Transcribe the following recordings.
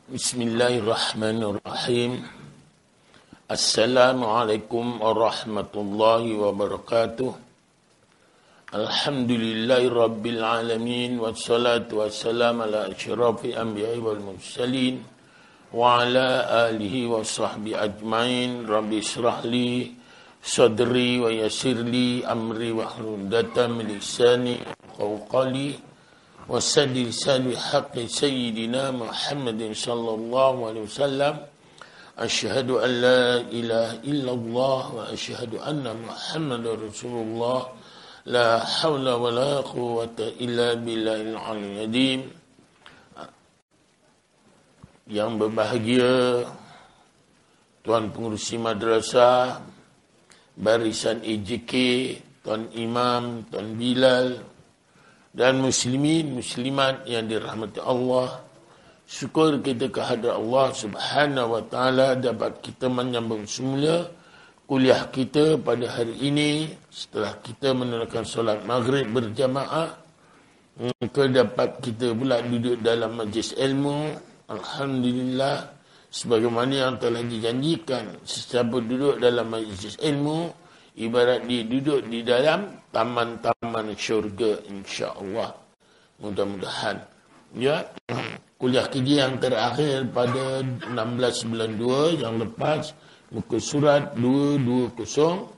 Bismillahirrahmanirrahim. Assalamualaikum warahmatullahi wabarakatuh. Alhamdulillahi rabbil alamin. Wassalatu wassalamu ala asyrafil anbiya'i wal mursalin wa ala alihi wa sahbihi ajmain. Rabbi israh li sadri wa yassir li amri wa hlul 'uqdatam min lisani qawli wasaddi lisani haqqi sayyidina Muhammadin sallallahu alaihi wasallam. Asyhadu an la ilaha illallah wa asyhadu anna Muhammadar Rasulullah. La haula wa la quwwata illa billahil aliyyil azim. Yang berbahagia Tuan Pengerusi Madrasah, Barisan EJK, Tuan Imam, Tuan Bilal, dan muslimin, muslimat yang dirahmati Allah. Syukur kita kehadrat Allah Subhanahu wa taala dapat kita menyambung semula kuliah kita pada hari ini setelah kita menunaikan solat maghrib berjamaah. Maka dapat kita pula duduk dalam majlis ilmu. Alhamdulillah, sebagaimana yang telah dijanjikan, sesiapa duduk dalam majlis ilmu ibarat dia duduk di dalam taman-taman syurga, insya-Allah. Mudah-mudahan. Ya, kuliah kita yang terakhir pada 16 bulan 2 yang lepas, muka surat 220,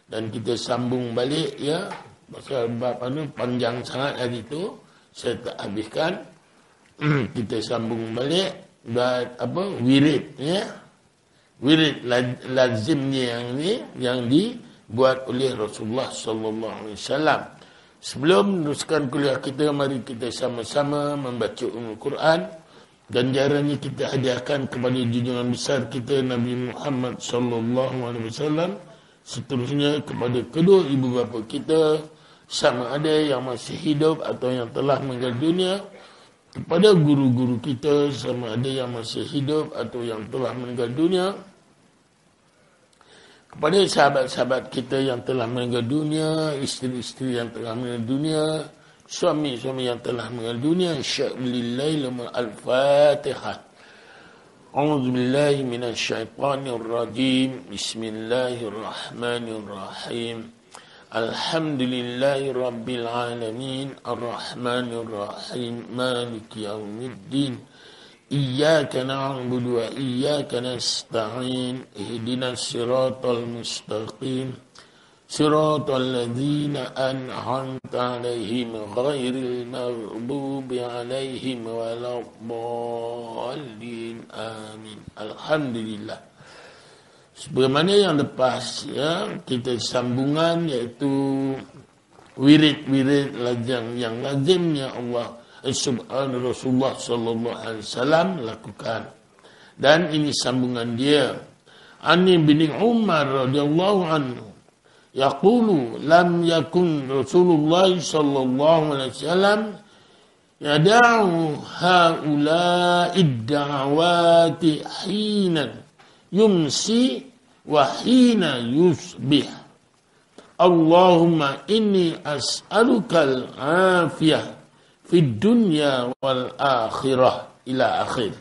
dan kita sambung balik, ya. Pasal bab panjang sangat hari itu, saya tak habiskan. Kita sambung balik bab wirid, ya. Wirid lazimnya yang dibuat oleh Rasulullah sallallahu alaihi wasallam. Sebelum meneruskan kuliah kita, mari kita sama-sama membaca Al-Quran. Ganjarannya kita hadiahkan kepada junjungan besar kita Nabi Muhammad sallallahu alaihi wasallam. Seterusnya kepada kedua ibu bapa kita, sama ada yang masih hidup atau yang telah meninggal dunia. Kepada guru-guru kita, sama ada yang masih hidup atau yang telah meninggal dunia. Kepada sahabat-sahabat kita yang telah meninggal dunia, isteri-isteri yang telah meninggal dunia, suami-suami yang telah meninggal dunia, insya'Allah. Al-Fatihah. A'udzubillahi minasyaitonirrajim. Bismillahirrahmanirrahim. Alhamdulillahi rabbil alamin. Ar-Rahmanirrahim. Maliki yaumiddin. Iyyaka na'budu wa iyyaka nasta'in. Ihdinas siratal mustaqim. Siratal ladzina an'amta 'alaihim ghairil maghdubi 'alaihim waladdallin. Amin. Alhamdulillah. Sebagaimana yang lepas, ya, kita sambungan iaitu wirid-wirid yang lazimnya Allah Subhanahu Rasulullah sallallahu alaihi wasallam lakukan. Dan ini sambungan dia. Ani bin Umar radhiyallahu anhu yaqulu lam yakun Rasulullah sallallahu alaihi wasallam yad'u haula'i ad-da'awati hina yumsi wa hina yusbih. Allahumma inni as'alukal afiyah fid dunya wal akhirah ila akhir.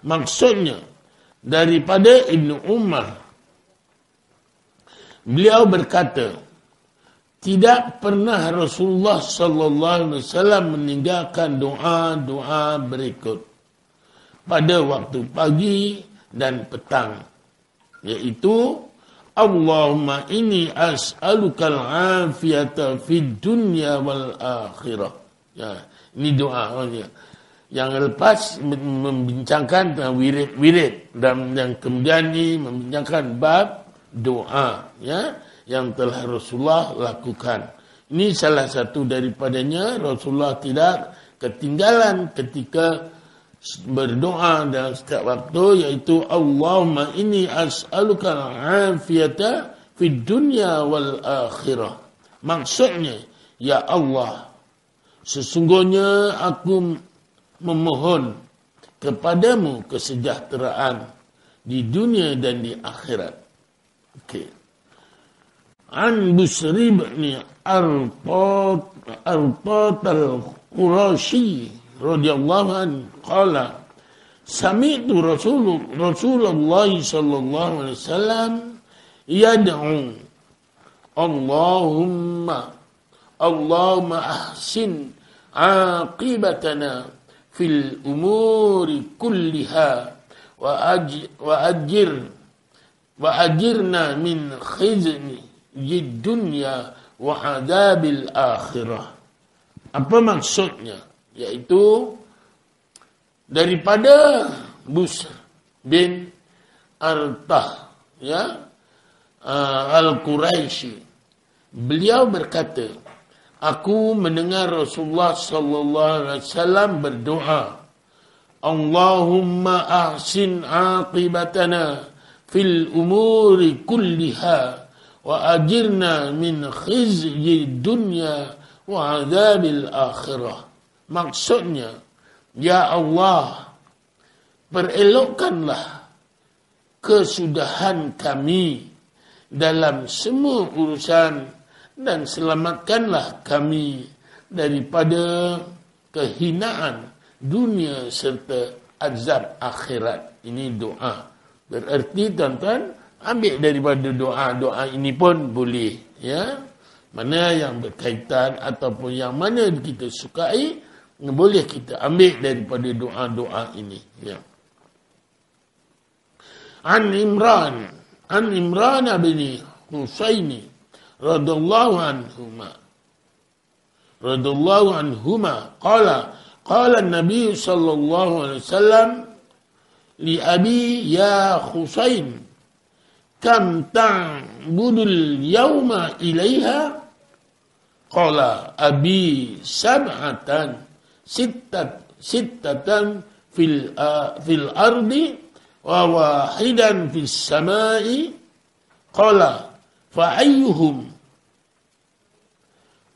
Maksudnya daripada Ibnu Umar, beliau berkata, tidak pernah Rasulullah sallallahu alaihi wasallam meninggalkan doa-doa berikut pada waktu pagi dan petang, yaitu Allahumma inni as'alukal afiyata fid dunya wal akhirah. Ya, ini doa yang lepas membincangkan tentang wirid-wirid, dan yang kemudian ini membincangkan bab doa, ya, yang telah Rasulullah lakukan. Ini salah satu daripadanya. Rasulullah tidak ketinggalan ketika berdoa dalam setiap waktu, yaitu Allahumma inni as'aluka al-afiyata fid dunya wal akhirah. Maksudnya, ya Allah, sesungguhnya aku memohon kepadamu kesejahteraan di dunia dan di akhirat. Okey. An Busri bin Arqat al-Qurashi radhiyallahu anhu qala Sami'tu Rasulullah sallallahu alaihi wasallam yad'u Allahumma ahsin aqibatana fil umuri kulliha wa ajirna min khizni dunya wa adabil akhirah. Apa maksudnya? Yaitu daripada Busr bin Artah, ya, Al-Quraisy. Beliau berkata, aku mendengar Rasulullah sallallahu alaihi wasallam berdoa, Allahumma ahsin aqibatana fil umuri kulliha wa ajirna min khizyi dunya wa adzabil akhirah. Maksudnya, ya Allah, perelokkanlah kesudahan kami dalam semua urusan dan selamatkanlah kami daripada kehinaan dunia serta azab akhirat. Ini doa. Berarti tuan-tuan ambil daripada doa-doa ini pun boleh, ya. Mana yang berkaitan ataupun yang mana kita sukai, boleh kita ambil daripada doa-doa ini, ya. An Imran bin Husaini radhiyallahu anhuma qala an-nabiy sallallahu alaihi wasallam li abi ya Husain kam ta'budul yawma ilaiha qala abi sab'atan sittatan fil ardi wa wahidan fis samai qala fa ayyuhum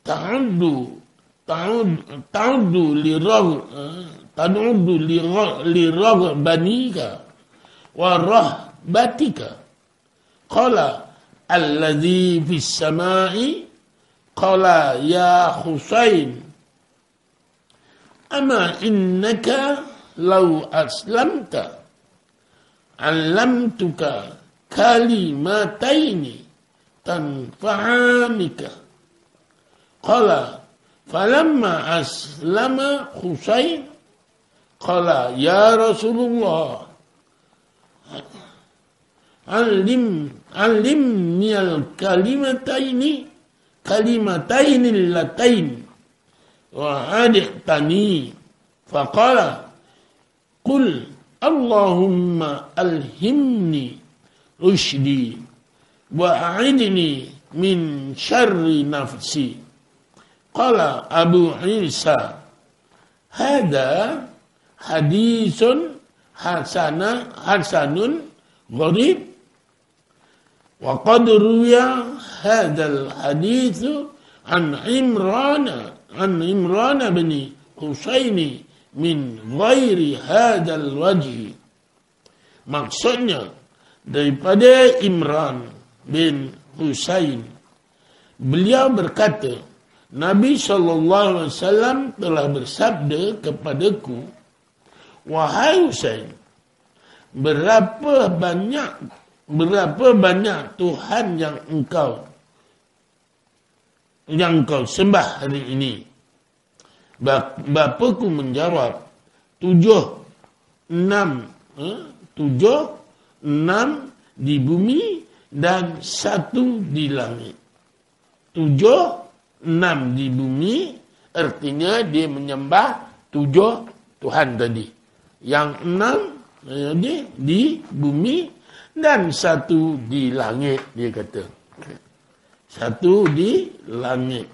ta'uddu li raghbanika wa rahbatika qala alladhi fis samai qala ya Husain ama innaka law aslamta allamtuka kalimataini tanfa'anika qala falamma aslama Husain qala ya Rasulullah alimni al-kalimataini allatain wa adtani faqala qul Allahumma alhimni rushdi wa a'idni min syarri nafsi. Qala Abu Isa hada hadithun hasanun gharib wa qad ruwiya hadzal hadithu an Imran bin Husaini min ghairi hadzal wajhi. Maksudnya daripada Imran bin Husain, beliau berkata, Nabi SAW telah bersabda kepadaku, wahai Husain, berapa banyak Tuhan yang engkau sembah hari ini? Bapaku menjawab, 7, 6 di bumi dan 1 di langit. 7, 6 di bumi, artinya dia menyembah 7 Tuhan tadi. Yang 6 di bumi dan 1 di langit, dia kata. 1 di langit.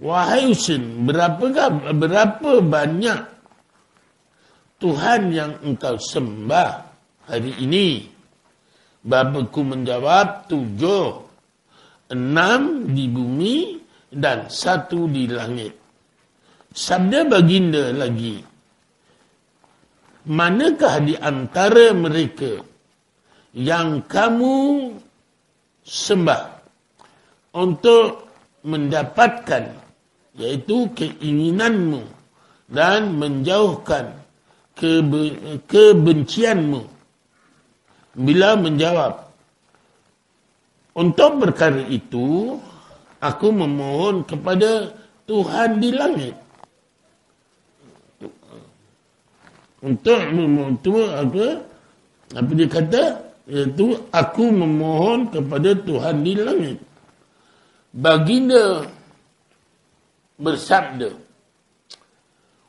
Wahai Husain, berapa banyak Tuhan yang engkau sembah hari ini? Bapaku menjawab, 7, 6 di bumi dan 1 di langit. Sabda baginda lagi, manakah di antara mereka yang kamu sembah untuk mendapatkan iaitu keinginanmu dan menjauhkan kebencianmu. Bila menjawab, untuk perkara itu aku memohon kepada Tuhan di langit. Untuk memohon itu apa dia kata? Iaitu aku memohon kepada Tuhan di langit. Baginda bersabda,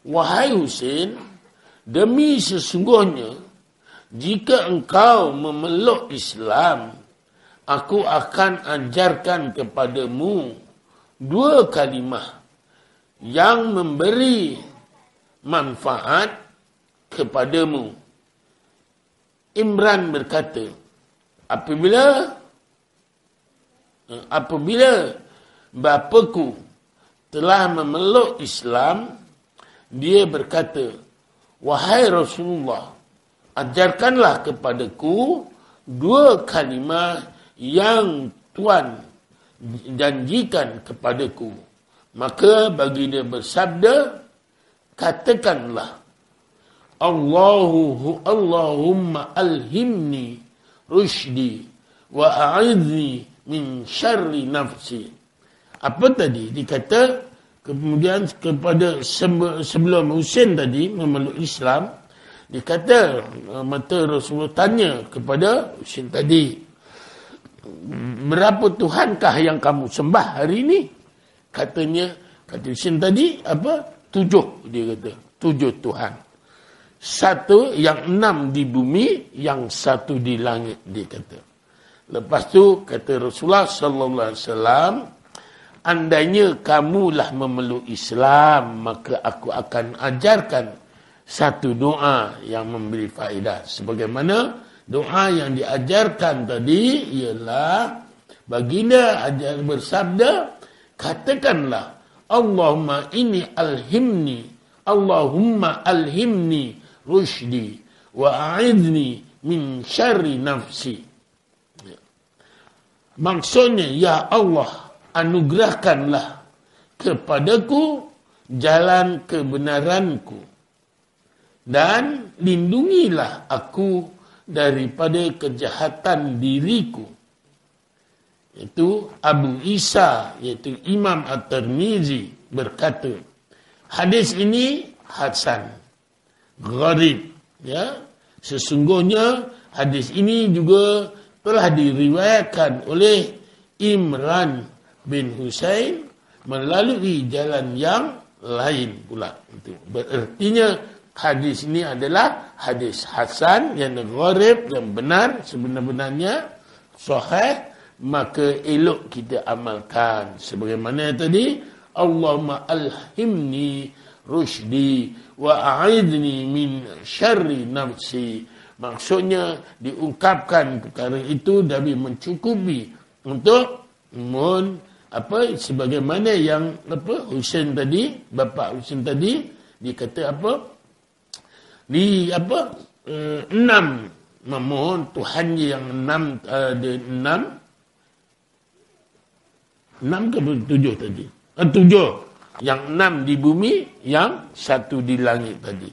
wahai Husain, demi sesungguhnya jika engkau memeluk Islam, aku akan ajarkan kepadamu 2 kalimah yang memberi manfaat kepadamu. Imran berkata, apabila bapaku telah memeluk Islam, dia berkata, wahai Rasulullah, ajarkanlah kepadaku 2 kalimah yang Tuhan janjikan kepadaku. Maka baginda bersabda, katakanlah, Allahumma alhimni rushdi wa a'idni min syarri nafsi. Apa tadi? Dikata kemudian kepada sebelum Husain tadi memeluk Islam, dikata mata Rasulullah tanya kepada Husain tadi, berapa Tuhankah yang kamu sembah hari ini? Kata Husain tadi, 7, dia kata. 7 Tuhan. 1 yang 6 di bumi, yang 1 di langit, dia kata. Lepas tu kata Rasulullah sallallahu alaihi wasallam, andainya kamulah memeluk Islam, maka aku akan ajarkan 1 doa yang memberi faedah. Sebagaimana doa yang diajarkan tadi ialah baginda bersabda, katakanlah, Allahumma alhimni rushdi wa a'idni min syarri nafsi. Maksudnya, ya Allah, anugerahkanlah kepadaku jalan kebenaranku dan lindungilah aku daripada kejahatan diriku. Itu Abu Isa, iaitu Imam At-Tirmizi berkata, hadis ini hasan, gharib, ya. Sesungguhnya hadis ini juga telah diriwayatkan oleh Imran bin Husain melalui jalan yang lain pula. Itu berartinya hadis ini adalah hadis hasan yang gharib, yang benar sebenar-benarnya, sahih, maka elok kita amalkan. Sebagaimana tadi, Allahumma alhimni rushdi wa a'idni min syarri nafsi. Maksudnya diungkapkan perkara itu demi mencukupi untuk sebagaimana yang Husain tadi, bapa Husain tadi dikata enam memohon Tuhan yang 6 ada 6 ke 7 tadi. 7 yang 6 di bumi, yang 1 di langit tadi.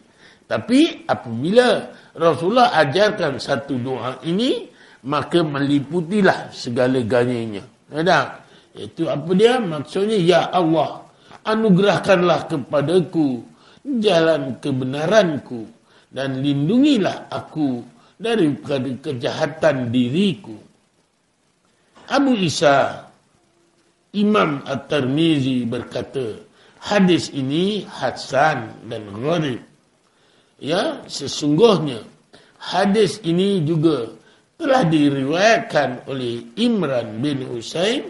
Tapi apabila Rasulullah ajarkan 1 doa ini, maka meliputilah segala-galanya. Ada? Itu apa dia? Maksudnya, ya Allah, anugerahkanlah kepadaku jalan kebenaranku dan lindungilah aku dari kejahatan diriku. Abu Isa, Imam At-Tirmizi berkata, hadis ini hasan dan gharib. Ya, sesungguhnya hadis ini juga telah diriwayatkan oleh Imran bin Husain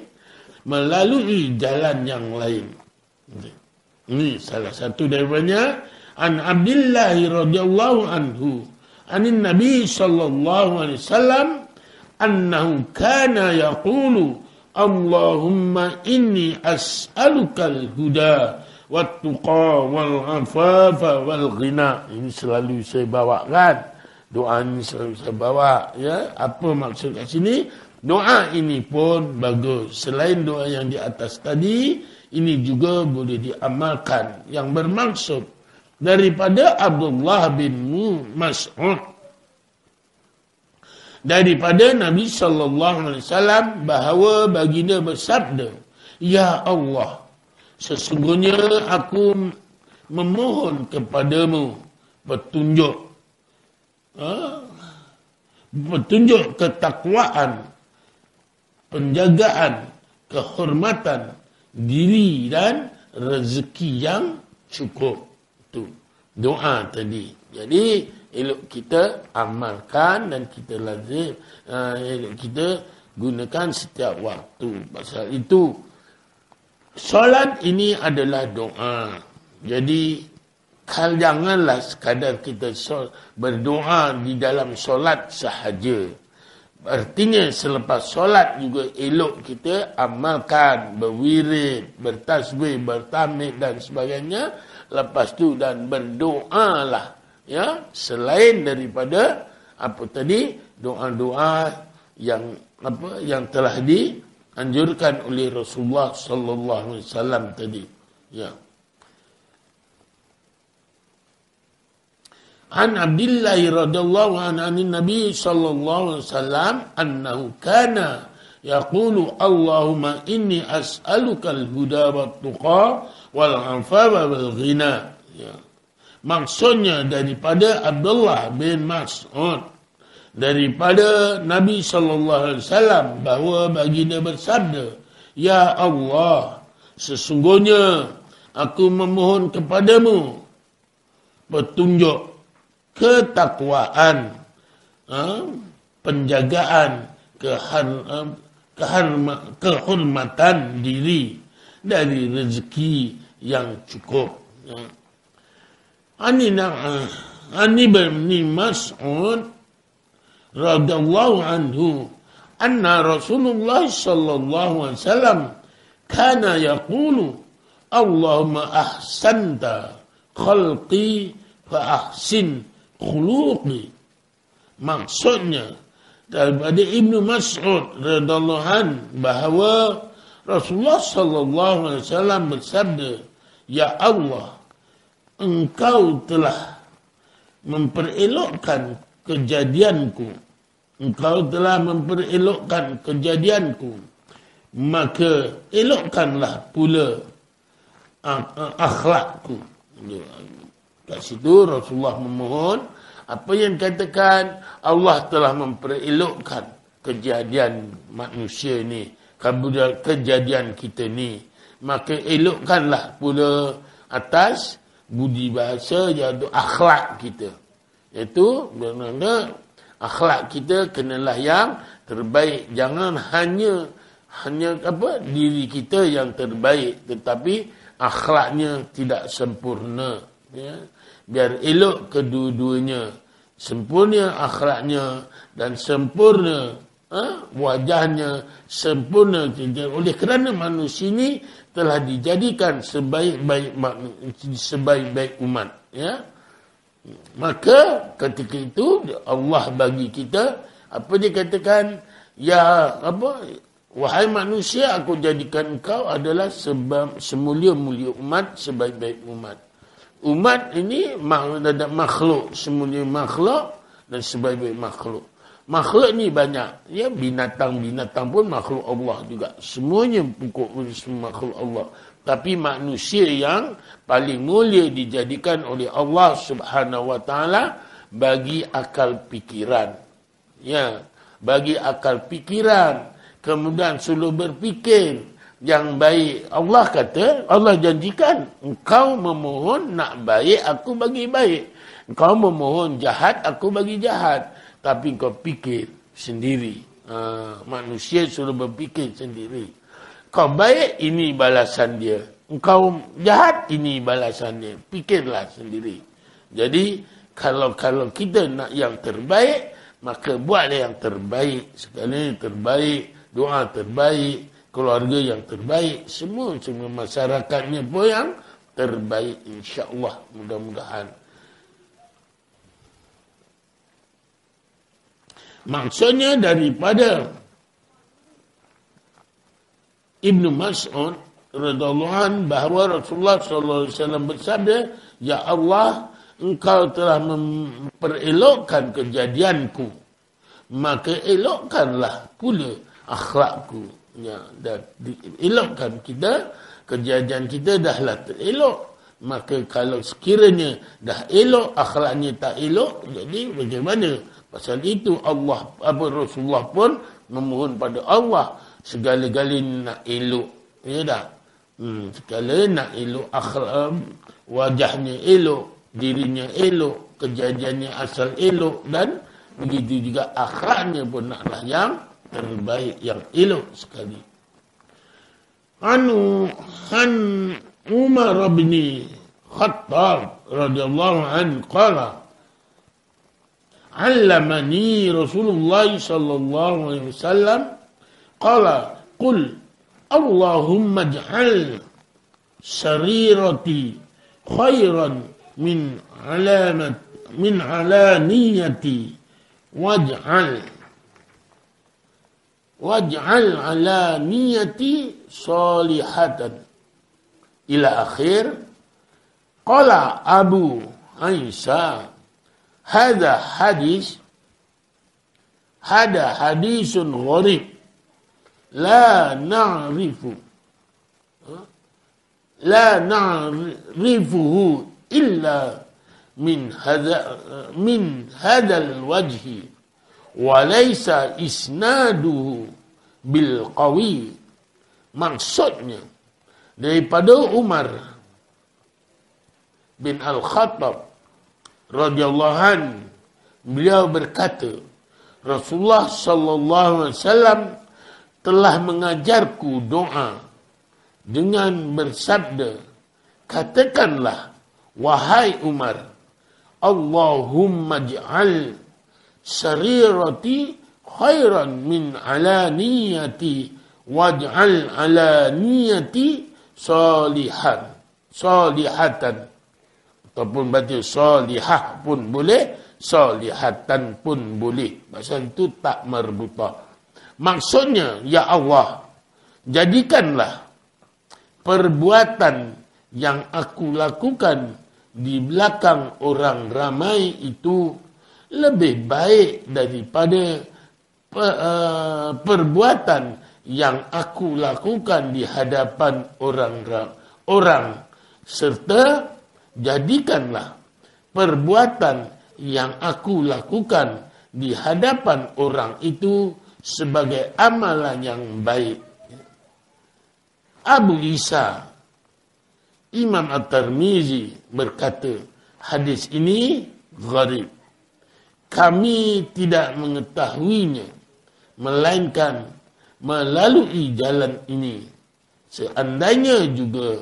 melalui jalan yang lain. Ini salah satu daripadanya. An Abdullah radhiyallahu anhu, anin Nabi sallallahu alaihi wasallam, annahu kana yaqulu, Allahumma inni as'alukal huda wat-tuqa wal-afafa wal-ghina. Ini selalu saya bawakan. Doa ini selalu saya bawa, ya. Apa maksud kat sini? Doa ini pun bagus. Selain doa yang di atas tadi, ini juga boleh diamalkan. Yang bermaksud daripada Abdullah bin Mas'ud, daripada Nabi SAW bahawa baginda bersabda, Ya Allah, sesungguhnya aku memohon kepadamu petunjuk, petunjuk ketakwaan, penjagaan, kehormatan diri dan rezeki yang cukup. Itu doa tadi. Jadi elok kita amalkan dan kita lazim, elok kita gunakan setiap waktu. Pasal itu solat ini adalah doa. Jadi janganlah sekadar kita berdoa di dalam solat sahaja. Artinya selepas solat juga elok kita amalkan, berwirid, bertasbih, bertahmid dan sebagainya. Lepas tu dan berdoalah, ya, selain daripada apa tadi, doa-doa yang telah dianjurkan oleh Rasulullah sallallahu alaihi wasallam tadi, ya. An Abdullah radhiyallahu anhu Nabi sallallahu alaihi wasallam annahu kana yaqulu Allahumma inni as'aluka al-huda wat-tuqa wal 'afafa wal ghina. Ya. Maksudnya daripada Abdullah bin Mas'ud daripada Nabi sallallahu alaihi wasallam bahawa baginda bersabda, Ya Allah, sesungguhnya aku memohon kepadamu petunjuk, ketakwaan, penjagaan, kehormatan diri dari rezeki yang cukup. Ani bin Mas'ud radhiyallahu anhu anna Rasulullah sallallahu alaihi wasallam kana yaqulu Allahumma ahsanta khalqi fa ahsin khuluqi. Maksudnya daripada Ibnu Mas'ud radhiyallahu anhu bahawa Rasulullah sallallahu alaihi wasallam bersabda, Ya Allah, Engkau telah memperelokkan kejadianku. Engkau telah memperelokkan kejadianku. Maka elokkanlah pula akhlakku. Kat situ Rasulullah memohon, apa yang katakan Allah telah memperelokkan kejadian manusia ni, kejadian kita ni, maka elokkanlah pula atas budi bahasa iaitu akhlak kita. Iaitu bermakna akhlak kita kenalah yang terbaik. Jangan hanya diri kita yang terbaik, tetapi akhlaknya tidak sempurna, ya. Biar elok kedua-duanya, sempurna akhlaknya dan sempurna wajahnya, sempurna. Oleh kerana manusia ini telah dijadikan sebaik-baik umat, ya. Maka ketika itu Allah bagi kita, apa dia katakan, wahai manusia, aku jadikan engkau adalah semulia-mulia umat, sebaik-baik umat. Umat ini ada makhluk, semulia makhluk dan sebaik-baik makhluk. Makhluk ni banyak, ya, binatang-binatang pun makhluk Allah juga. Semuanya pokok semua makhluk Allah. Tapi manusia yang paling mulia dijadikan oleh Allah Subhanahu wa taala bagi akal pikiran. Ya, bagi akal pikiran, kemudian selalu berfikir yang baik. Allah kata, Allah janjikan, engkau memohon nak baik, aku bagi baik. Engkau memohon jahat, aku bagi jahat. Tapi kau fikir sendiri. Manusia suruh berfikir sendiri. Kau baik, ini balasan dia. Engkau jahat, ini balasan dia. Fikirlah sendiri. Jadi, kalau kita nak yang terbaik, maka buatlah yang terbaik. Sekali terbaik, doa terbaik, keluarga yang terbaik, semua masyarakatnya pun yang terbaik, insya-Allah, mudah-mudahan. Maksudnya daripada Ibnu Mas'ud radhiyallahu anhu bahawa Rasulullah sallallahu alaihi wasallam bersabda, "Ya Allah, Engkau telah memperelokkan kejadianku, maka elokkanlah pula akhlakku." Ya, dan elokkan kita, kejadian kita dahlah terelok. Maka kalau sekiranya dah elok, akhlaknya tak elok, jadi bagaimana? Pasal itu Rasulullah pun memohon pada Allah segala-galanya nak elok. Ya tak? Segala nak elok, akhlak, wajahnya elok, dirinya elok, kejadiannya asal elok, dan begitu juga akhlaknya pun naklah yang terbaik, yang elok sekali. Umar bin Khattab radhiyallahu anhu qala, "Allamani Rasulullah sallallahu alaihi wasallam qala qul Allahumma ij'al sarirati khairan min alaniyati waj'al alaniyati salihatan." Ila akhir. Qala Abu Isa, hada hadisun gharib la na'rifuhu illa min hadal wajhi wa laysa isnaduhu bil qawi. Maksudnya daripada Umar bin Al-Khattab radhiyallahu anhu, beliau berkata, Rasulullah sallallahu alaihi wasallam telah mengajarku doa dengan bersabda, katakanlah wahai Umar, Allahumma ij'al sarirati khairan min alaniyati waj'al alaniyati salihatan, ataupun baca salihah pun boleh, salihatan pun boleh. Maksud itu tak marbutah. Maksudnya, ya Allah, jadikanlah perbuatan yang aku lakukan di belakang orang ramai itu lebih baik daripada perbuatan yang aku lakukan di hadapan orang, serta jadikanlah perbuatan yang aku lakukan di hadapan orang itu sebagai amalan yang baik. Abu Isa, Imam At-Tirmizi berkata, hadis ini gharib. Kami tidak mengetahuinya, melainkan melalui jalan ini. Seandainya juga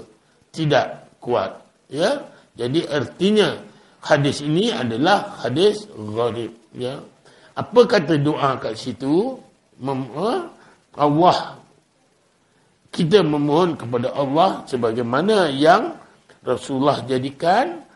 tidak kuat. Ya, jadi artinya hadis ini adalah hadis gharib. Ya, apa kata doa kat situ? Allah, kita memohon kepada Allah sebagaimana yang Rasulullah jadikan.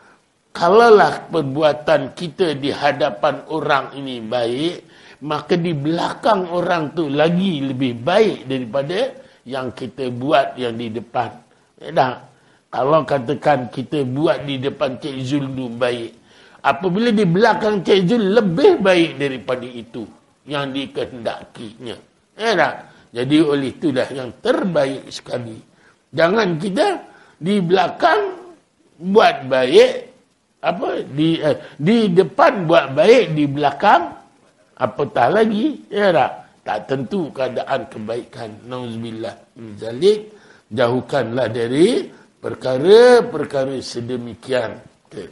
Kalaulah perbuatan kita di hadapan orang ini baik, maka di belakang orang tu lagi lebih baik daripada yang kita buat yang di depan. Ya, kalau katakan kita buat di depan Cik Zul tu baik, apabila di belakang Cik Zul lebih baik daripada itu yang dikehendakinya. Ya, jadi oleh itulah yang terbaik sekali. Jangan kita di belakang buat baik, di depan buat baik, di belakang apatah lagi, ya tak tentu keadaan kebaikan. Nauzubillah min zalik. Jauhkanlah dari perkara-perkara sedemikian. Okay.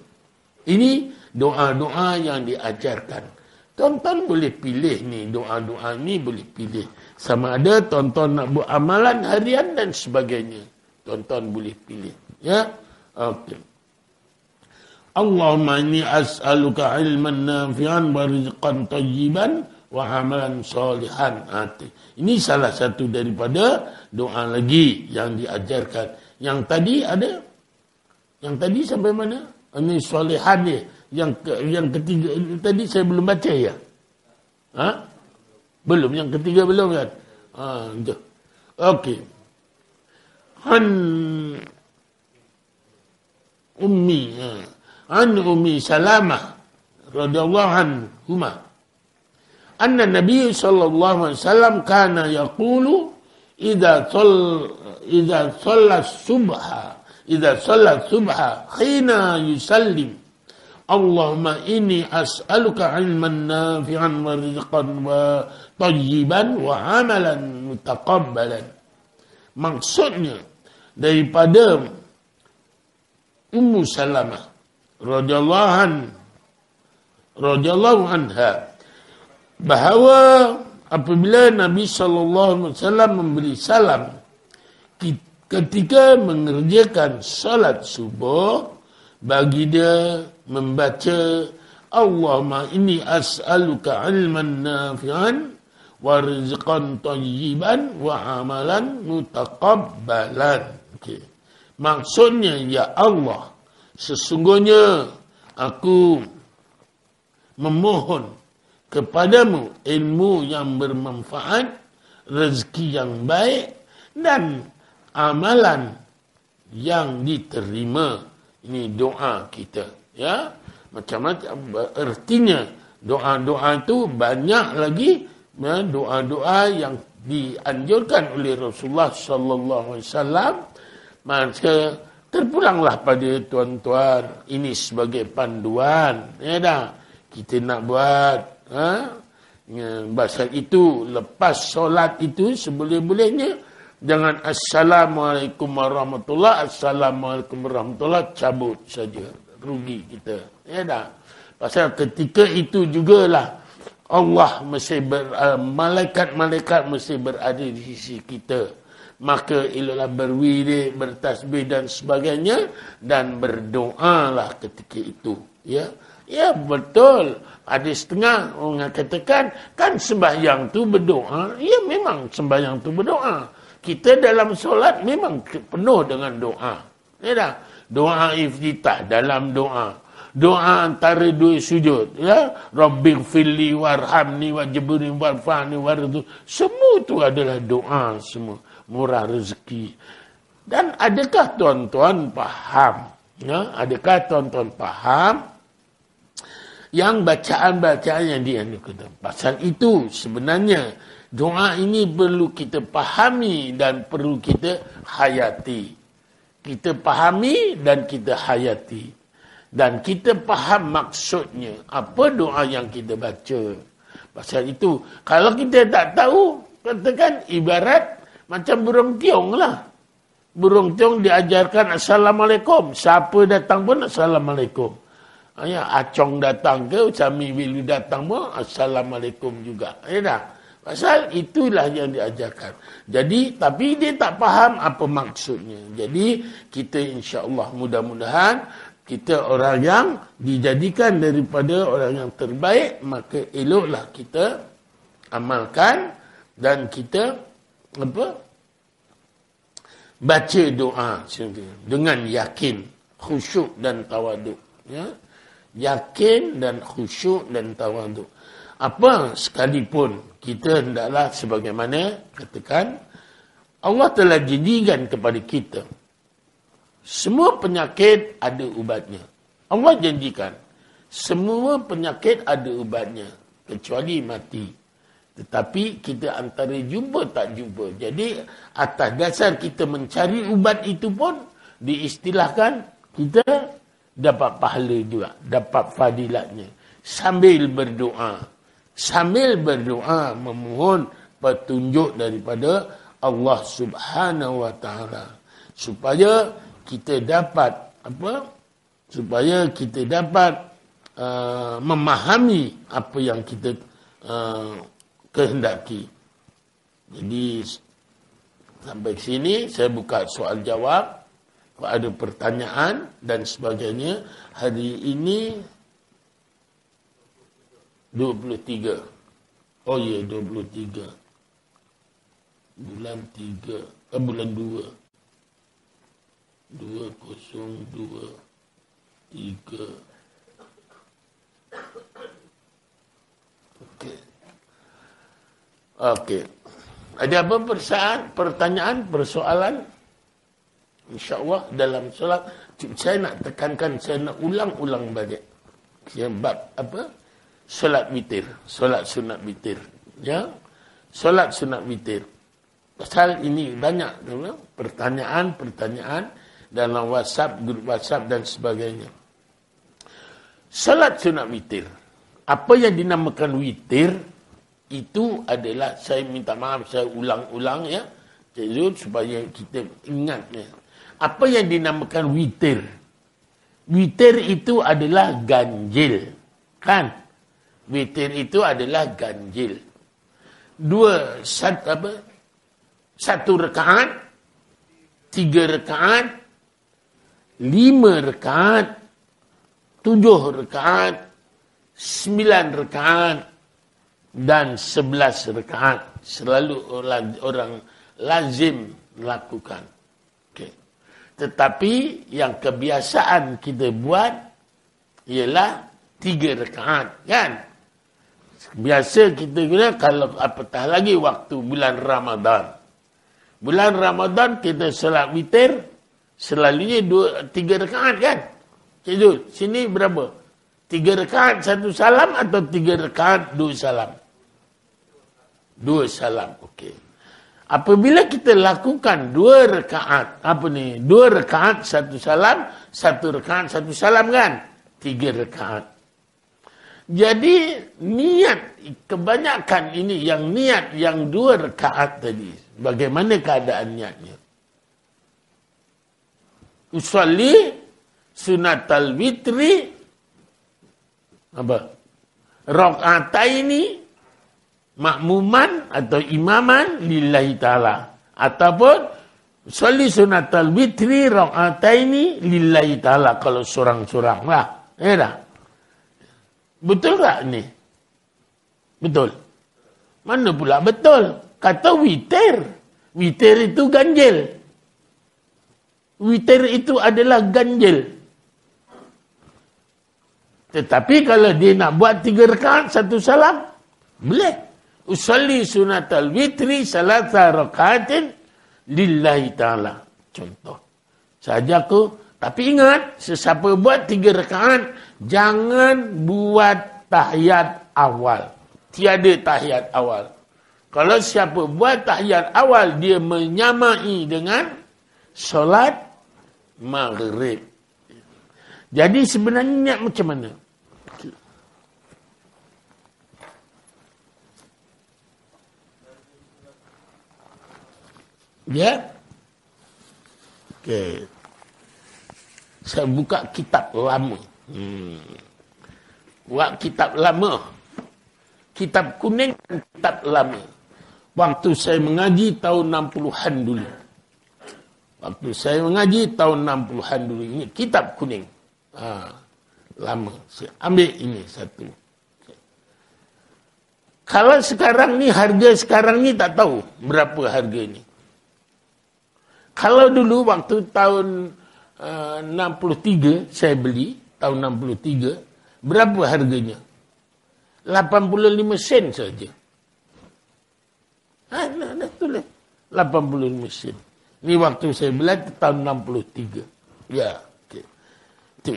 Ini doa-doa yang diajarkan. Tuan-tuan boleh pilih ni, doa-doa ni boleh pilih. Sama ada tuan-tuan nak buat amalan harian dan sebagainya. Tuan-tuan boleh pilih. Ya, okey. Allahumma inni as'aluka ilman nafi'an wa rizqan tayyiban wa amalan salihan. Ini salah satu daripada doa lagi yang diajarkan. Yang tadi ada? Yang tadi sampai mana? Ini salihan dia. Yang ketiga tadi saya belum baca ya? Belum. Yang ketiga belum kan? Okey. an ummi an ummi Salamah radhiyallahu anhuma anna Nabi sallallahu alaihi wasallam kana yaqulu idza shalla subha hina yusallim Allahumma inni as'aluka ilman nafi'an wa rizqan wa tayyiban wa amalan mutaqabbalan. Maksudnya daripada Ummu Salamah radhiyallahu anha bahawa apabila Nabi sallallahu alaihi wasallam memberi salam ketika mengerjakan salat subuh, bagi dia membaca Allahumma inni as'aluka ilman nafi'an wa rizqan tayyiban wa amalan mutaqabbalan. Okay. Maksudnya, ya Allah, sesungguhnya aku memohon kepadamu ilmu yang bermanfaat, rezeki yang baik dan amalan yang diterima. Ini doa kita, ya. Macam-macam artinya doa-doa itu banyak lagi, ya, doa-doa yang dianjurkan oleh Rasulullah sallallahu alaihi wasallam. Maka terpulanglah pada tuan-tuan ini sebagai panduan, ya dah. Kita nak buat, pasal itu lepas solat itu seboleh-bolehnya jangan assalamualaikum warahmatullahi, assalamualaikum warahmatullahi, cabut saja. Rugi kita. Ya dah. Pasal ketika itu jugalah Allah mesti malaikat-malaikat mesti berada di sisi kita. Maka eloklah berwirid, bertasbih dan sebagainya dan berdoalah ketika itu. Ya. Ya betul. Ada setengah orang katakan kan sembahyang tu berdoa. Ya memang sembahyang tu berdoa. Kita dalam solat memang penuh dengan doa. Ya dah. Doa iftitah dalam doa. Doa antara dua sujud. Ya. Rabbighfirli warhamni wajburni warfa'ni wardu. Semua itu adalah doa semua. Murah rezeki. Dan adakah tuan-tuan faham? Ya. Adakah tuan-tuan faham? Yang bacaan-bacaan yang dianugerahkan. Pasal itu sebenarnya doa ini perlu kita pahami dan perlu kita hayati. Kita pahami dan kita hayati. Dan kita faham maksudnya. Apa doa yang kita baca. Pasal itu, kalau kita tak tahu, katakan ibarat macam burung tiong lah. Burung tiong diajarkan Assalamualaikum. Siapa datang pun Assalamualaikum. Ya, Acong datang ke, Sami Wilu datang pun Assalamualaikum juga. Ya dah. Pasal itulah yang diajarkan. Jadi, tapi dia tak faham apa maksudnya. Jadi, kita insya-Allah mudah-mudahan kita orang yang dijadikan daripada orang yang terbaik, maka eloklah kita amalkan dan kita baca doa dengan yakin, khusyuk dan tawaduk. Ya. Yakin dan khusyuk dan tawaduk. Apa sekalipun kita hendaklah sebagaimana katakan Allah telah janjikan kepada kita semua penyakit ada ubatnya. Allah janjikan semua penyakit ada ubatnya kecuali mati. Tetapi kita antara jumpa tak jumpa. Jadi atas dasar kita mencari ubat itu pun diistilahkan kita dapat pahala juga, dapat fadilatnya sambil berdoa. Sambil berdoa memohon petunjuk daripada Allah Subhanahu wa taala supaya kita dapat supaya kita dapat memahami apa yang kita kehendaki. Jadi sampai sini saya buka soal jawab. Kalau ada pertanyaan dan sebagainya, hari ini 23. Oh ya, 23. Bulan 3. Bulan 2. 202 3. Okey. Okey. Ada apa pertanyaan, persoalan? InsyaAllah dalam solat, saya nak tekankan, saya nak ulang-ulang balik. Bab apa? Solat witir. Solat sunat witir. Ya? Solat sunat witir. Pasal ini banyak pertanyaan-pertanyaan dalam WhatsApp, grup WhatsApp dan sebagainya. Solat sunat witir. Apa yang dinamakan witir, itu adalah, saya minta maaf, saya ulang-ulang ya, Cik Zul, supaya kita ingatnya. Apa yang dinamakan witir? Witir itu adalah ganjil. Kan? Witir itu adalah ganjil. Satu rakaat, 3 rakaat, 5 rakaat, 7 rakaat, 9 rakaat, dan 11 rakaat. Selalu orang lazim lakukan. Tetapi yang kebiasaan kita buat ialah 3 rakaat, kan? Biasa kita guna kalau apatah lagi waktu bulan Ramadan. Bulan Ramadan kita solat witir selalunya 3 rakaat, kan? Cik Zul, sini berapa? 3 rakaat 1 salam atau 3 rakaat 2 salam? 2 salam, okey. Apabila kita lakukan 2 rakaat, 2 rakaat 1 salam, 1 rakaat 1 salam, kan? 3 rakaat. Jadi niat, kebanyakan ini yang niat yang 2 rakaat tadi. Bagaimana keadaan niatnya? Usolli sunatal witri rakaataini makmuman atau imaman lillahi ta'ala. Ataupun sholli sunatal witri rakaataini lillahi ta'ala. Kalau sorang-sorang lah. Betul tak ni? Betul. Mana pula betul? Kata witir. Witir itu ganjil. Witir itu adalah ganjil. Tetapi kalau dia nak buat 3 rakaat 1 salam, boleh. Usolli sunatal witri salasa rakaatin lillahi ta'ala. Contoh. Sahajaku. Tapi ingat, sesiapa buat 3 rakaat, jangan buat tahiyat awal. Tiada tahiyat awal. Kalau siapa buat tahiyat awal, dia menyamai dengan solat maghrib. Jadi sebenarnya niat macam mana? Ya? Okey. Saya buka kitab lama. Buat kitab lama. Kitab kuning dan kitab lama. Waktu saya mengaji tahun 60-an dulu. Waktu saya mengaji tahun 60-an dulu. Ini kitab kuning. Lama. Saya ambil ini satu. Kalau sekarang ni, harga sekarang ni tak tahu berapa harga ni. Kalau dulu waktu tahun 63 saya beli, tahun 63, berapa harganya? 85 sen saja. Dah tulis. 85 sen. Ni waktu saya beli tahun 63. Ya. Okay.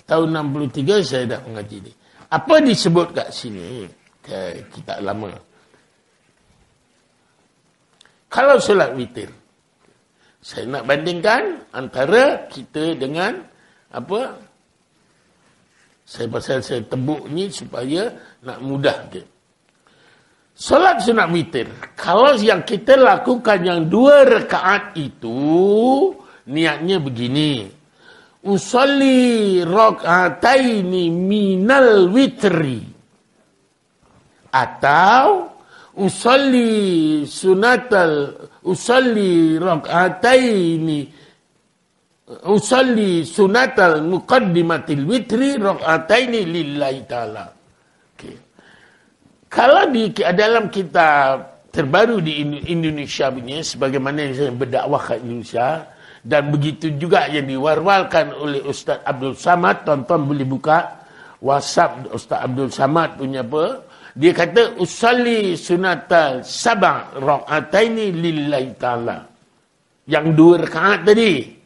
Tahun 63 saya dah mengaji ni. Apa disebut kat sini? Kitab lama. Kalau solat witir, saya nak bandingkan antara kita dengan apa? Saya tebuk ni supaya nak mudah ke. Solat sunat witir, kalau yang kita lakukan yang 2 rakaat itu, niatnya begini. Usolli rakaataini minal witri. Atau usolli rakaataini usolli sunatal muqaddimatil witri rakaataini lillahi ta'ala. Okay. Kalau di dalam kitab terbaru di Indonesia punya, sebagaimana yang saya berdakwah ke Indonesia, dan begitu juga yang diwar-warkan oleh Ustaz Abdul Samad, tuan-tuan boleh buka WhatsApp Ustaz Abdul Samad punya apa, dia kata usolli sunatal sab'a rakaataini lillahi ta'ala. Yang 2 rakaat tadi,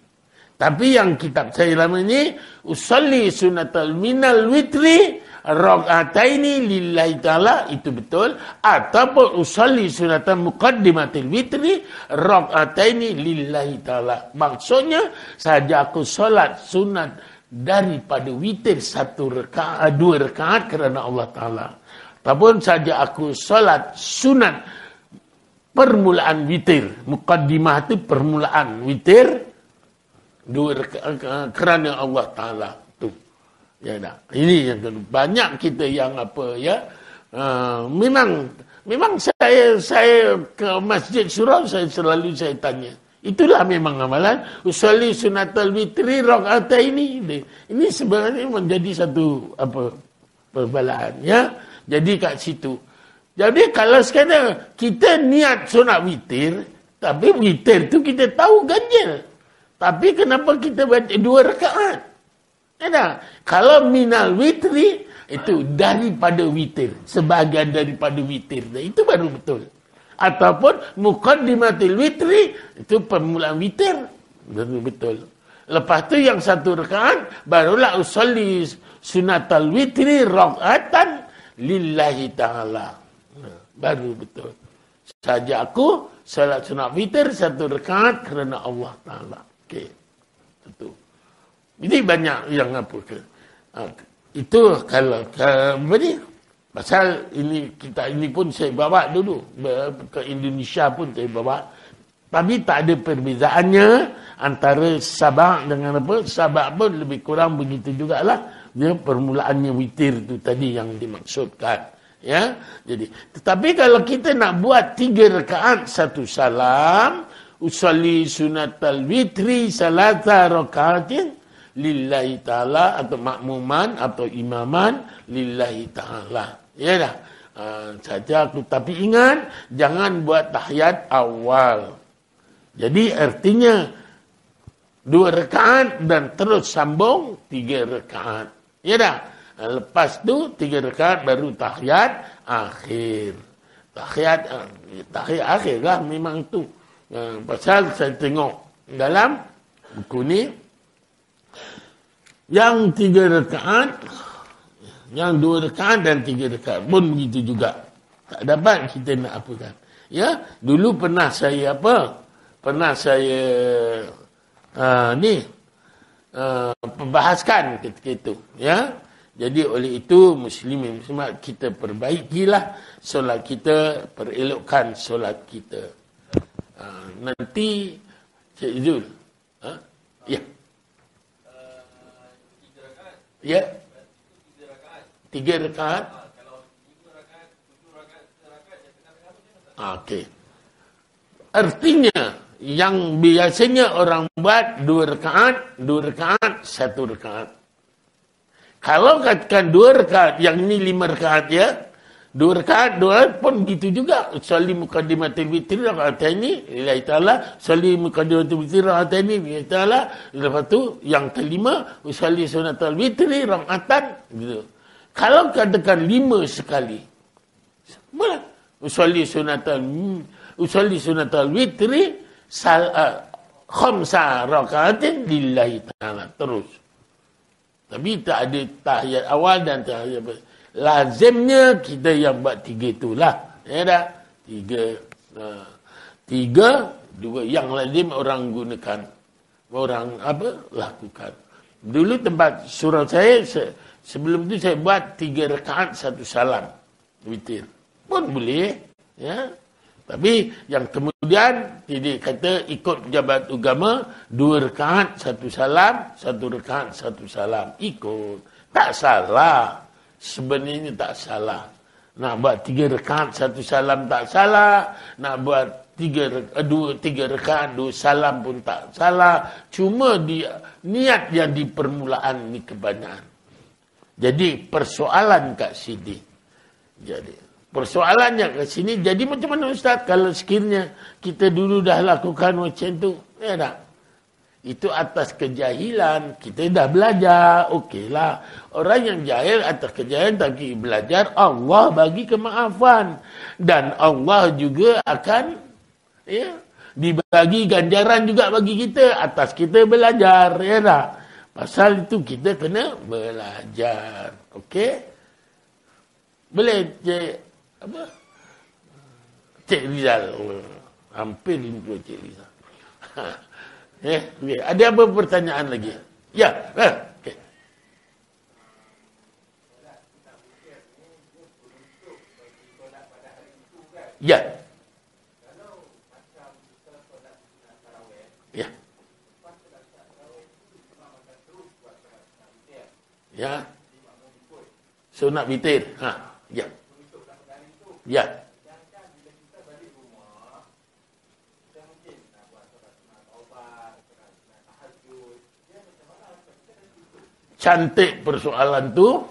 Tapi yang kitab saya lama ini, usalli sunatal minal witri rakaataini lillahi ta'ala, itu betul. Ataupun usalli sunatal muqaddimatil witri rakaataini lillahi ta'ala. Maksudnya, saja aku solat sunat daripada witir dua rakaat kerana Allah Ta'ala. Ataupun saja aku solat sunat permulaan witir. Muqaddimah itu permulaan witir kerana Allah Ta'ala tu. Ya dah. Ini yang kedua. Banyak kita yang apa ya. Memang saya ke masjid surau saya selalu tanya. Itulah memang amalan. Usolli sunatal witri rakaataini. Ini sebenarnya menjadi satu perbalaan ya. Jadi kat situ. Jadi kalau sekarang kita niat sunat witir, tapi witir tu kita tahu ganjil. Tapi kenapa kita baca 2 rakaat? Ya, kalau minal witri, itu daripada witir. Sebahagian daripada witir. Itu baru betul. Ataupun muqaddimatil witri, itu permulaan witir. Baru betul. Lepas tu yang 1 rakaat, barulah usolli sunatal witri rakaatan lillahi ta'ala. Baru betul. Saja aku salat sunat witir 1 rakaat kerana Allah Ta'ala. Okey. Itu. Ini banyak yang apa ke. Itu kalau apa ni? Pasal ini kita ini pun saya bawa dulu ke Indonesia pun saya bawa. Tapi tak ada perbezaannya antara Sabah dengan apa? Sabah pun lebih kurang begitu jugalah. Dia permulaannya witir tu tadi yang dimaksudkan. Ya. Jadi, tetapi kalau kita nak buat 3 rakaat 1 salam, usolli sunatal witri salata rakaatin lillahi ta'ala, atau makmuman atau imaman lillahi ta'ala. Ya dah. Saja aku, tapi ingat jangan buat tahiyat awal. Jadi artinya 2 rakaat dan terus sambung 3 rakaat. Ya dah. Lepas tu 3 rakaat baru tahiyat akhir. Tahiyat akhir lah memang tu. Pasal saya tengok dalam buku ni yang 3 rakaat, yang 2 rakaat dan 3 rakaat pun begitu juga. Tak dapat kita nak apakan. Ya, dulu pernah saya membahaskan ketika itu, ya. Jadi oleh itu muslimin muslimat kita perbaikilah solat kita, perelokkan solat kita. Nanti Cik Zul. Ya. 3 rakaat. Ya. 3 rakaat. 3 rakaat. Kalau 5 rakaat, 7 rakaat, 10 rakaat, yang tengah-tengah Okey. Artinya yang biasanya orang buat 2 rakaat, 1 rakaat. Kalau katakan 2 rakaat, yang ini 5 rakaat ya. 2 rakaat pun begitu juga. Usolli muqaddimatil witri rakaataini lillahi ta'ala. Usolli muqaddimatil witri rakaataini lillahi ta'ala. Lepas tu yang kelima, usolli sunatal witri rakaatan gitu. Kalau katakan 5 sekali, boleh. Usolli sunatal witri khamsa rakaatin lillahi ta'ala. Terus. Tapi tak ada tahiyat awal dan tahiyat lazimnya kita yang buat 3 itulah. Ya dah. 3, 2 yang lazim orang gunakan. Orang lakukan. Dulu tempat surau saya sebelum tu saya buat 3 rakaat 1 salam witir. Pun boleh, ya. Tapi yang kemudian tidak kata ikut pejabat agama 2 rakaat 1 salam, 1 rakaat 1 salam. Ikut. Tak salah. Sebenarnya tak salah. Nak buat 3 rakaat 1 salam tak salah. Nak buat 3 rakaat 2 salam pun tak salah. Cuma niat yang di permulaan ni kebanyakan. Jadi persoalan kat sini. Jadi persoalannya kat sini. Jadi macam mana Ustaz kalau sekiranya kita dulu dah lakukan macam tu? Ya tak? Itu atas kejahilan. Kita dah belajar. Okeylah. Orang yang jahil atas kejahilan tapi belajar, Allah bagi kemaafan. Dan Allah juga akan Dibagi ganjaran juga bagi kita atas kita belajar, ya tak? Pasal itu kita kena belajar. Okey? Boleh Cik Rizal. Hampir itu Cik Rizal. Okay. Ada apa pertanyaan lagi? Ya. Okay. Ya. Ya. Ya. Sunat witir. Ya. Ya. Cantik persoalan tu.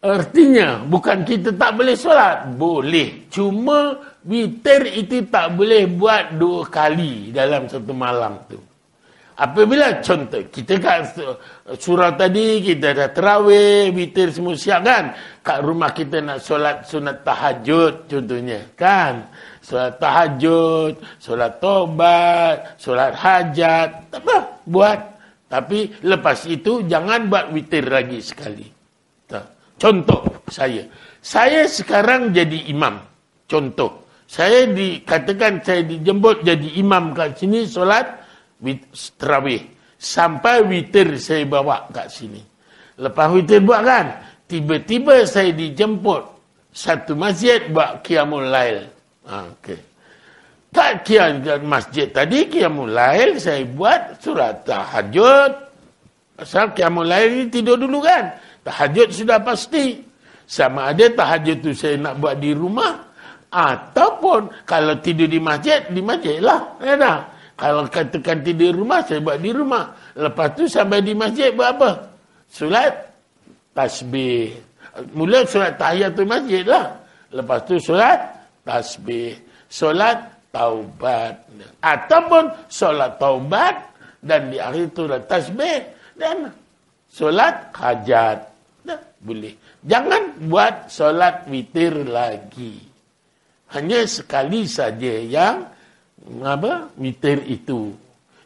Artinya bukan kita tak boleh solat. Boleh. Cuma witir itu tak boleh buat 2 kali dalam satu malam tu. Apabila contoh, kita kat surau tadi, kita dah terawih, witir semua siap kan? Kat rumah kita nak solat sunat tahajud contohnya kan? Solat tahajud, solat taubat, solat hajat. Tak apa, buat. Tapi lepas itu jangan buat witir lagi sekali. Contoh saya sekarang jadi imam. Contoh, saya dikatakan saya dijemput jadi imam kat sini solat tarawih. Sampai witir saya bawa kat sini. Lepas witir buat kan, tiba-tiba saya dijemput satu masjid buat qiyamul lail. Okey. Kat masjid tadi, qiyamul lail, saya buat surat tahajud. Pasal qiyamul lail ni tidur dulu kan. Tahajud sudah pasti. Sama ada tahajud tu saya nak buat di rumah. Ataupun kalau tidur di masjid lah. Ya tak? Kalau katakan tidur di rumah, saya buat di rumah. Lepas tu sampai di masjid buat apa? Solat tasbih. Mula solat tahiyatul masjid lah. Lepas tu solat tasbih. Solat taubat. Ataupun solat taubat dan di akhir tu tasbih dan solat hajat. Dah, boleh. Jangan buat solat witir lagi. Hanya sekali saja yang witir itu.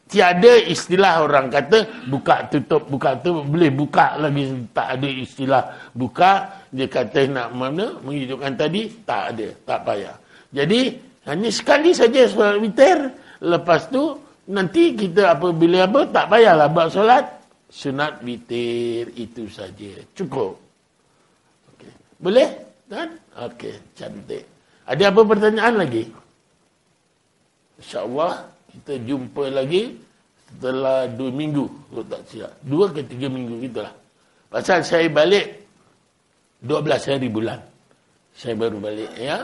Tiada istilah orang kata buka tutup boleh buka lagi, tak ada istilah buka. Dia kata nak menghidupkan tadi, tak ada, tak payah. Jadi hanya sekali saja solat witir. Lepas tu nanti kita apabila tak payahlah buat solat sunat witir itu saja. Cukup. Okay. Boleh? Kan? Okey, cantik. Ada apa pertanyaan lagi? InsyaAllah kita jumpa lagi setelah 2 minggu. Kalau tak silap. 2 ke 3 minggu gitulah. Pasal saya balik 12 hari bulan. Saya baru balik. Ya.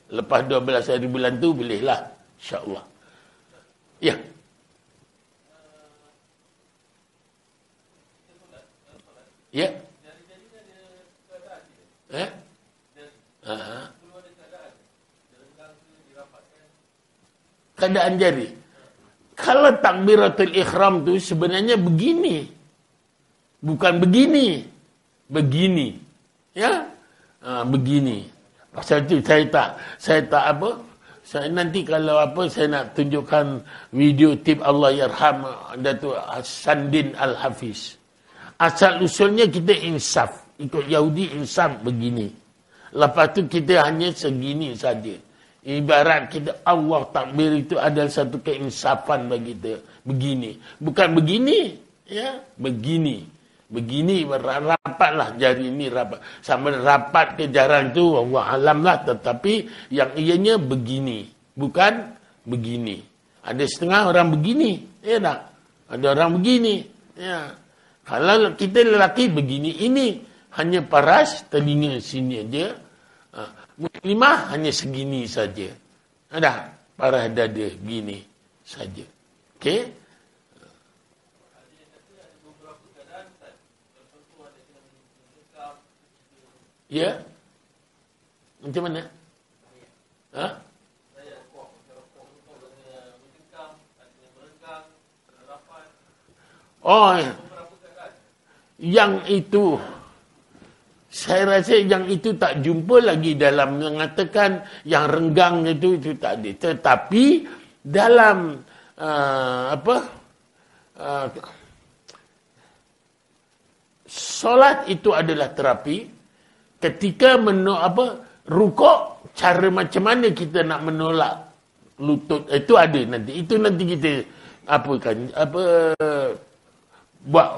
Lepas 12 hari bulan tu bolehlah. InsyaAllah. Ya. Ya. Keadaan jari. Kalau takbiratul ihram tu sebenarnya begini. Bukan begini. Begini. Ya. Begini. Pasal tu saya tak apa. Saya nanti kalau saya nak tunjukkan video tip Allah Yarham Datuk Sandin Al-Hafiz. Asal usulnya kita insaf. Ikut Yahudi insaf begini. Lepas tu kita hanya segini saja. Ibarat kita Allah takbir itu adalah satu keinsafan bagi kita. Begini. Bukan begini. Ya, begini. Begini rapatlah jari ini rapat. Sama rapat ke jarang tu Allah alam lah. Tetapi yang ianya begini. Bukan begini. Ada setengah orang begini. Ya tak? Ada orang begini. Ya. Kalau kita lelaki begini ini. Hanya paras telinga sini aja. Muslimah hanya segini saja. Ada paras dada begini saja. Okey? Ya? Macam mana? Oh, yang itu saya rasa yang itu tak jumpa lagi dalam mengatakan yang renggang itu tak ada. Tetapi dalam solat itu adalah terapi. Ketika rukuk, cara macam mana kita nak menolak lutut itu ada nanti. Itu nanti kita buat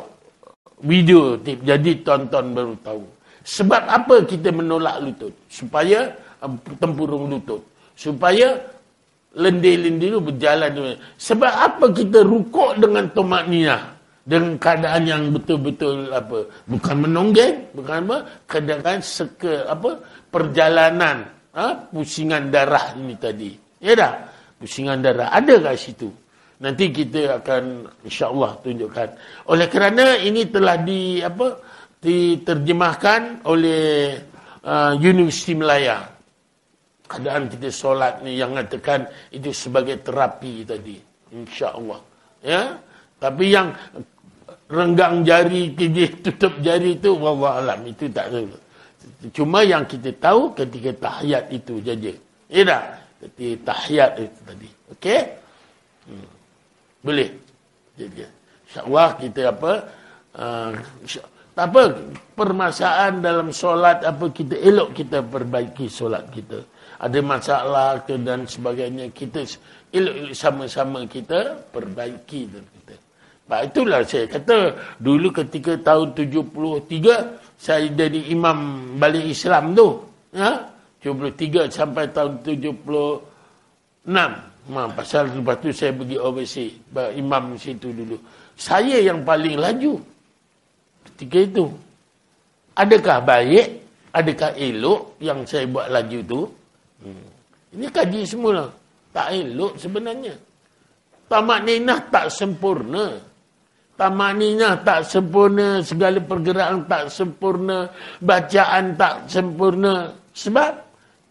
video tip, jadi tonton baru tahu. Sebab apa kita menolak lutut? Supaya tempurung lutut. Supaya lendir-lendir itu berjalan. Sebab apa kita rukuk dengan tumakninah? Dengan keadaan yang betul-betul bukan menonggeng, bukan keadaan perjalanan pusingan darah ini tadi. Ya dah, pusingan darah ada kat situ. Nanti kita akan insya-Allah tunjukkan. Oleh kerana ini telah diterjemahkan oleh Universiti Melaya. Keadaan kita solat ni yang mengatakan itu sebagai terapi tadi. Insya-Allah. Ya. Tapi yang renggang jari, tutup jari itu wallahu alam, itu tak tahu. Cuma yang kita tahu ketika tahiyat itu saja. Ya dah, ketika tahiyat itu tadi. Okey? Boleh. Jadi insya-Allah kita permasalahan dalam solat kita elok kita perbaiki solat kita. Ada masalah dan sebagainya, kita elok sama-sama kita perbaiki kita. Itulah saya kata dulu ketika tahun 73 saya jadi imam balik Islam tu, 73 sampai tahun 76. Pasal lepas tu saya pergi overseas, imam situ dulu. Saya yang paling laju ketika itu. Adakah baik, adakah elok yang saya buat laju tu? Ini kaji semula. Tak elok sebenarnya. Tamak ninah tak sempurna. Tamaniyah tak sempurna, segala pergerakan tak sempurna, bacaan tak sempurna. Sebab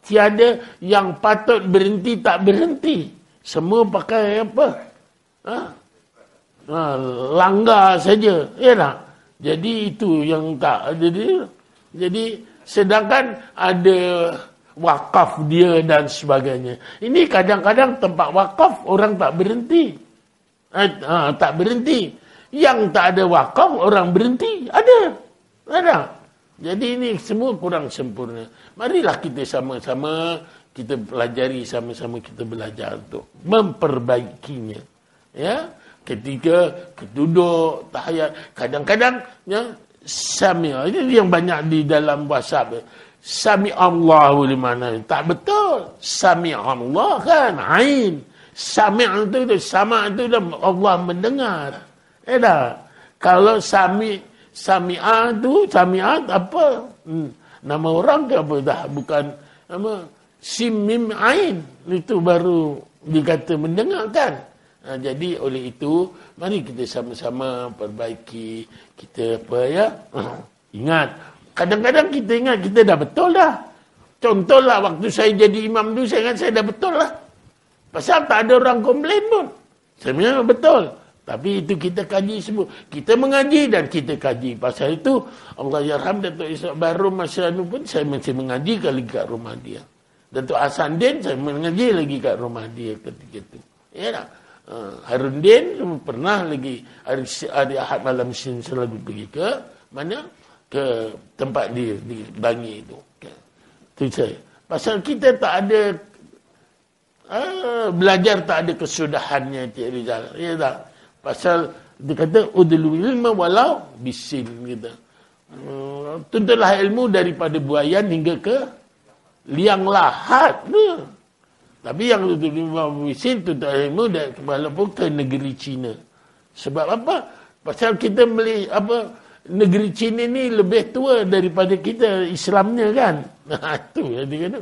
tiada yang patut berhenti tak berhenti. Semua pakai langgar saja. Ya tak? Jadi itu yang tak. Jadi sedangkan ada wakaf dia dan sebagainya. Ini kadang-kadang tempat wakaf orang tak berhenti. Tak berhenti. Yang tak ada wakaf, orang berhenti. Ada. Jadi ini semua kurang sempurna. Marilah kita sama-sama, kita pelajari, sama-sama kita belajar untuk memperbaikinya. Ya, ketika duduk, tahiyat, kadang-kadang, sami, ini yang banyak di dalam WhatsApp. Sami Allahu liman. Tak betul. Sami Allah kan, ain. Sami itu, sama itu Allah mendengar. Kalau sami'ah tu, sami'at apa? Nama orang ke apa dah? Bukan nama sim mim ain. Itu baru dikata mendengar kan? Jadi oleh itu, mari kita sama-sama perbaiki. Kita ingat. Kadang-kadang kita ingat kita dah betul dah. Contohlah waktu saya jadi imam dulu, saya ingat saya dah betul lah. Pasal tak ada orang komplain pun. Sebenarnya betul. Tapi itu kita kaji semua. Kita mengaji dan kita kaji. Pasal itu, Allah yarham Datuk Ishak Baharum masa itu pun, saya masih mengaji kali kat rumah dia. Datuk Hasan Din, saya mengaji lagi kat rumah dia ketika itu. Ya tak? Harun Din, pernah lagi hari Ahad malam Senin selalu pergi ke mana? Ke tempat dia, di Bangi itu. Itu saya. Pasal kita tak ada, belajar tak ada kesudahannya, Cik Rizal. Ya tak? Pasal dia kata udlul ilma walau bisin gitu. Tuntutlah ilmu daripada buayan hingga ke liang lahat. Tapi yang udlul ilma bisin, tuntut ilmu walaupun ke negeri Cina. Sebab apa? Pasal kita negeri Cina ni lebih tua daripada kita Islamnya kan. Itu yang dia kata.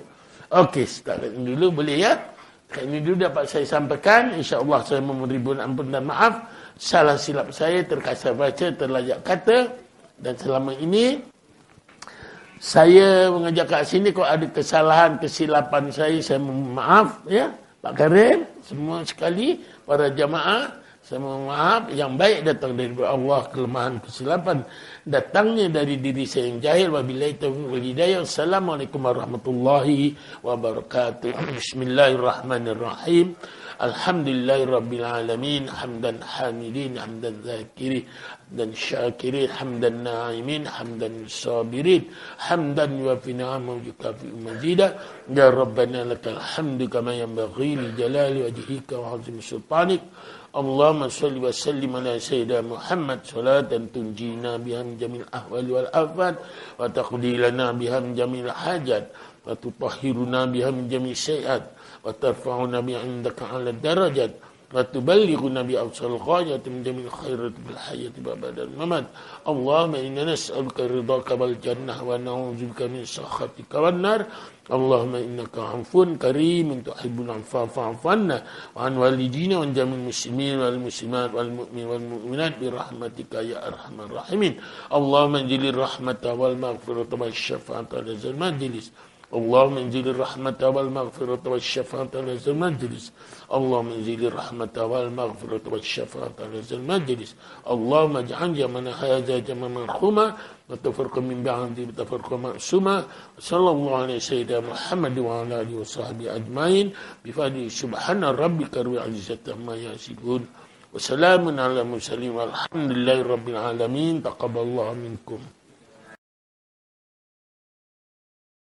Okey, start dulu boleh ya? Ini dulu dapat saya sampaikan. InsyaAllah saya memberi ampun dan maaf. Salah silap saya, terkasar baca, terlajak kata. Dan selama ini, saya mengajak kat sini, kalau ada kesalahan, kesilapan saya mohon maaf. Ya, Pak Karim, semua sekali, para jamaah. Saya mohon maaf, yang baik datang dari Allah, kelemahan, kesilapan datangnya dari diri saya yang jahil. Wabillahi taufiq wal hidayah. Assalamualaikum warahmatullahi wabarakatuh. Bismillahirrahmanirrahim. Alhamdulillahirabbil alamin. Hamdan hamidin, hamdan zakirin, hamdan syakirin, hamdan na'imin, hamdan sabirin, hamdan yuafi ni'amahu yukafi mazidah. Ya Rabbana lakal hamdu kama yanbaghi li jalali wajhika wa 'azimi sultanik. Allahumma salli wa sallim ala sayyidina Muhammad salatan tunjina biha min jamil ahwali wal afat wa taqdi lana biha min jamil hajat wa tutahhiruna biha min jamil sayiat wa tarfa'una biha indaka 'ala darajat wa tuballighuna bi awsal ghayat min jamil khairat bil hayati wa badal mamat. Allahumma inna nas'aluka ridhaka wal jannah wa na'udzubika min sakhatika wan nar. Allahumma innaka afun karimun tuhibbul afwa fa'fu anna wa an walidina wa jamil muslimin wal muslimat wal mu'min wal mu'minat bi rahmatika ya arhamar rahimin. Allahumma anzilir rahmata wal maghfirata wash syafa'ata lazal majlis. Allahumma anzilir rahmata wal maghfirata wash syafa'ata lazal majlis. Allahumma anzilir rahmata wal maghfirata wash syafa'ata lazal majlis. Allahumma ij'al jamana hadza jam'an marhuma wa tafarraqna min ba'di tafarruqan ma'suma. Sallallahu alaihi sayyidina Muhammad wa ala alihi wa sahbihi ajmain bi fadli subhana rabbika rabbil izzati amma yasifun wa salamun ala mursalin walhamdulillahi rabbil alamin. Taqabbalallahu minkum.